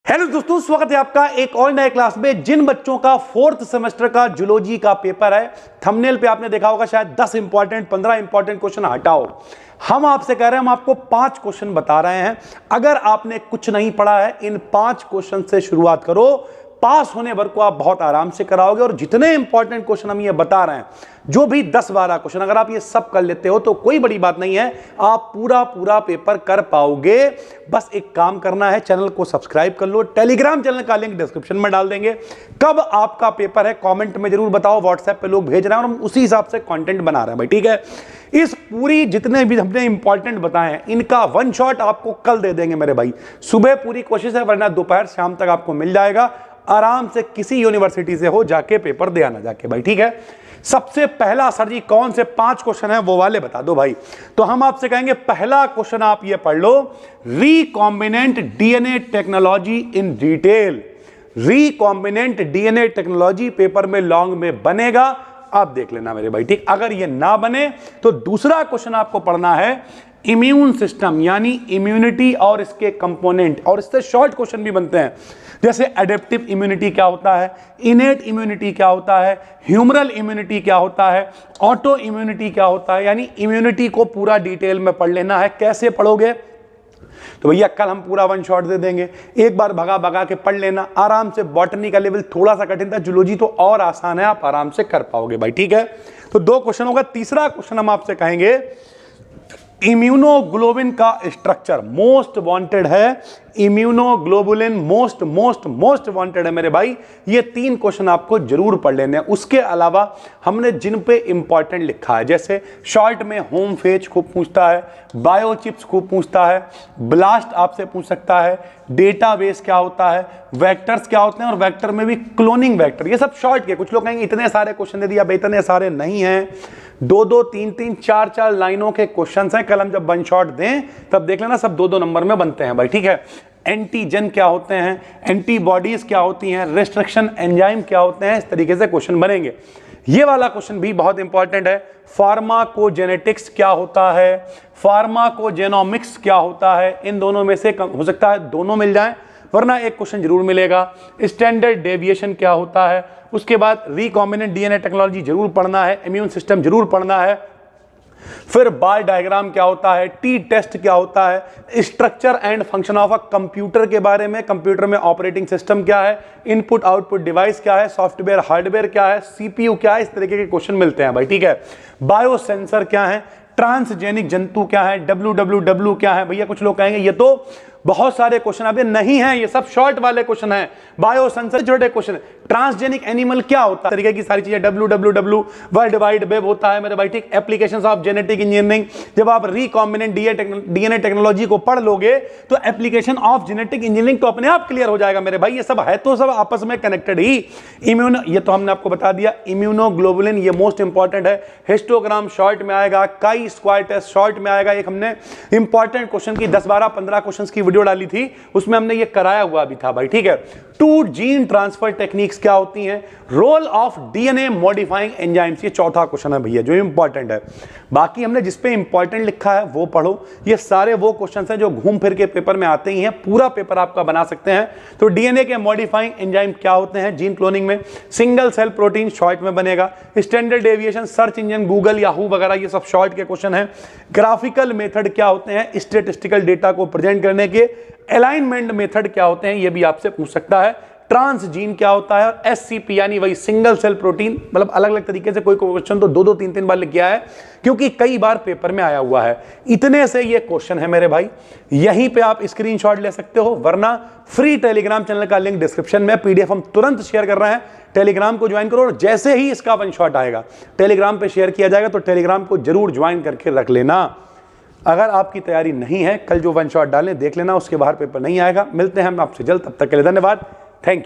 Hello दोस्तों, स्वागत है आपका एक और नए क्लास में। जिन बच्चों का 4th सेमेस्टर का जूलॉजी का पेपर है, थंबनेल पे आपने देखा होगा शायद 10 इंपॉर्टेंट 15 इंपॉर्टेंट क्वेश्चन हटाओ। हम आपसे कह रहे हैं, हम आपको 5 क्वेश्चन बता रहे हैं। अगर आपने कुछ नहीं पढ़ा है, इन 5 क्वेश्चन से शुरुआत करो। पास होने भर को आप बहुत आराम से कराओगे। और जितने इंपॉर्टेंट क्वेश्चन हम ये बता रहे हैं, जो भी 10-12 क्वेश्चन, अगर आप ये सब कर लेते हो तो कोई बड़ी बात नहीं है, आप पूरा पेपर कर पाओगे। बस एक काम करना है, चैनल को सब्सक्राइब कर लो। टेलीग्राम चैनल का लिंक डिस्क्रिप्शन में डाल देंगे। कब आपका पेपर है कमेंट में जरूर बताओ। व्हाट्सएप पे लोग भेज रहे हैं और हम उसी हिसाब से कंटेंट बना रहे हैं भाई, ठीक है। इस पूरी जितने भी हमने इंपॉर्टेंट बताए हैं, इनका वन शॉट आपको कल दे देंगे मेरे भाई। सुबह पूरी कोशिश है, वरना दोपहर शाम तक आपको मिल जाएगा। आराम से किसी यूनिवर्सिटी से हो जाके पेपर दे आना जाके भाई, ठीक है। सबसे पहला, सर जी कौन से 5 क्वेश्चन है वो वाले बता दो भाई। तो हम आपसे कहेंगे पहला क्वेश्चन आप ये पढ़ लो, recombinant DNA technology in detail. Recombinant DNA technology paper में लॉन्ग में बनेगा, आप देख लेना मेरे भाई, ठीक। अगर ये ना बने तो दूसरा क्वेश्चन आपको पढ़ना है इम्यून सिस्टम, यानी इम्यूनिटी और इसके कंपोनेंट। और इससे शॉर्ट क्वेश्चन भी बनते हैं, जैसे एडेप्टिव इम्यूनिटी क्या होता है, इनेट इम्यूनिटी क्या होता है, ह्यूमरल इम्यूनिटी क्या होता है, ऑटो इम्यूनिटी क्या होता है। यानी इम्यूनिटी को पूरा डिटेल में पढ़ लेना है। कैसे पढ़ोगे तो भैया कल हम पूरा वन शॉट दे देंगे। एक बार भगा भगा के पढ़ लेना आराम से। बॉटनी का लेवल थोड़ा सा कठिन था, जूलॉजी तो और आसान है, आप आराम से कर पाओगे भाई, ठीक है। तो 2 क्वेश्चन होगा। तीसरा क्वेश्चन हम आपसे कहेंगे इम्यूनोग्लोबिन का स्ट्रक्चर मोस्ट वांटेड है। इम्यूनोग्लोबुलिन मोस्ट वांटेड है मेरे भाई। ये 3 क्वेश्चन आपको जरूर पढ़ लेने हैं। उसके अलावा हमने जिन पे इंपॉर्टेंट लिखा है, जैसे शॉर्ट में होम फेज खूब पूछता है, बायोचिप्स खूब पूछता है, ब्लास्ट आपसे पूछ सकता है, डेटाबेस क्या होता है, वेक्टर्स क्या होते हैं, और वेक्टर में भी क्लोनिंग वेक्टर। ये सब शॉर्ट के। कुछ लोग कहेंगे इतने सारे क्वेश्चन दे दिया, इतने सारे नहीं हैं। 2-2, 3-3, 4-4 लाइनों के क्वेश्चन हैं। कल हम जब वन शॉट दें तब देख लेना, सब 2-2 नंबर में बनते हैं भाई, ठीक है। एंटीजन क्या होते हैं, एंटीबॉडीज क्या होती हैं, रेस्ट्रिक्शन एंजाइम क्या होते हैं, इस तरीके से क्वेश्चन बनेंगे। ये वाला क्वेश्चन भी बहुत इंपॉर्टेंट है। फार्माकोजेनेटिक्स क्या होता है, फार्माकोजेनोमिक्स क्या होता है। इन दोनों में से हो सकता है दोनों मिल जाएं, वरना एक क्वेश्चन जरूर मिलेगा। स्टैंडर्ड डेविएशन क्या होता है। उसके बाद रिकॉम्बिनेंट डीएनए टेक्नोलॉजी जरूर पढ़ना है, इम्यून सिस्टम जरूर पढ़ना है। फिर बार डायग्राम क्या होता है, टी टेस्ट क्या होता है, structure and function of a computer के बारे में, कंप्यूटर में ऑपरेटिंग सिस्टम क्या है, इनपुट आउटपुट डिवाइस क्या है, सॉफ्टवेयर हार्डवेयर क्या है, सीपीयू क्या है, इस तरीके के क्वेश्चन मिलते हैं भाई, ठीक है। बायोसेंसर क्या है, ट्रांसजेनिक जंतु क्या है, WWW क्या है। भैया कुछ लोग कहेंगे ये तो बहुत सारे क्वेश्चन अभी नहीं है, ये सब शॉर्ट वाले क्वेश्चन हैं। बायोसेंसर छोटे क्वेश्चन। ट्रांसजेनिक एनिमल क्या होता है, तरीके की सारी चीजें। WWW वर्ल्ड वाइड वेब होता है मेरे भाई, ठीक। Applications of genetic engineering. जब आप रिकॉम्बिनेंट डीएनए टेक्नोलॉजी को पढ़ लोगे तो एप्लीकेशन ऑफ जेनेटिक इंजीनियरिंग तो अपने आप क्लियर हो जाएगा मेरे भाई। ये सब है तो सब आपस में कनेक्टेड ही। ये तो हमने आपको बता दिया। इम्यूनोग्लोबुलिन ये मोस्ट इंपॉर्टेंट है। हिस्टोग्राम शॉर्ट में आएगा, काई स्क्वायर टेस्ट शॉर्ट में आएगा। एक हमने इंपॉर्टेंट क्वेश्चन की 10-12-15 क्वेश्चन की वीडियो डाली थी, उसमें हमने ये कराया हुआ भी था भाई, ठीक है। 2 जीन ट्रांसफर टेक्निक्स क्या होती हैं, role of DNA modifying enzymes, ये चौथा क्वेश्चन है भैया जो इंपॉर्टेंट है। बाकी हमने जिस पे इंपॉर्टेंट लिखा है वो पढ़ो। ये सारे वो क्वेश्चन हैं जो घूम फिर के पेपर में आते ही हैं, पूरा पेपर आपका बना सकते हैं। तो डीएनए के मॉडिफाइंग एंजाइम क्या होते हैं जीन क्लोनिंग में, सिंगल सेल प्रोटीन शॉर्ट में बनेगा। Standard deviation, search engine Google Yahoo वगैरह, ये सब शॉर्ट के क्वेश्चन हैं। ग्राफिकल मेथड क्या होते हैं, स्टैटिस्टिकल डेटा को प्रेजेंट करने के। अलाइनमेंट मेथड क्या होते हैं, ये भी आपसे पूछ सकता है। ट्रांसजीन क्या होता है, और SCP यानी वही सिंगल सेल प्रोटीन। मतलब अलग अलग तरीके से कोई क्वेश्चन तो 2-2, 3-3 बार लिख गया है, क्योंकि कई बार पेपर में आया हुआ है। इतने से ये क्वेश्चन है मेरे भाई। यहीं पे आप स्क्रीनशॉट ले सकते हो, वरना फ्री टेलीग्राम चैनल का लिंक डिस्क्रिप्शन में, PDF हम तुरंत शेयर कर रहे हैं। टेलीग्राम को ज्वाइन करो, और जैसे ही इसका वन शॉट आएगा टेलीग्राम पे शेयर किया जाएगा, तो टेलीग्राम को जरूर ज्वाइन करके रख लेना। अगर आपकी तैयारी नहीं है, कल जो वन शॉट डालें देख लेना, उसके बाहर पेपर नहीं आएगा। मिलते हैं हम आपसे जल्द, तब तक के लिए धन्यवाद, थैंक यू।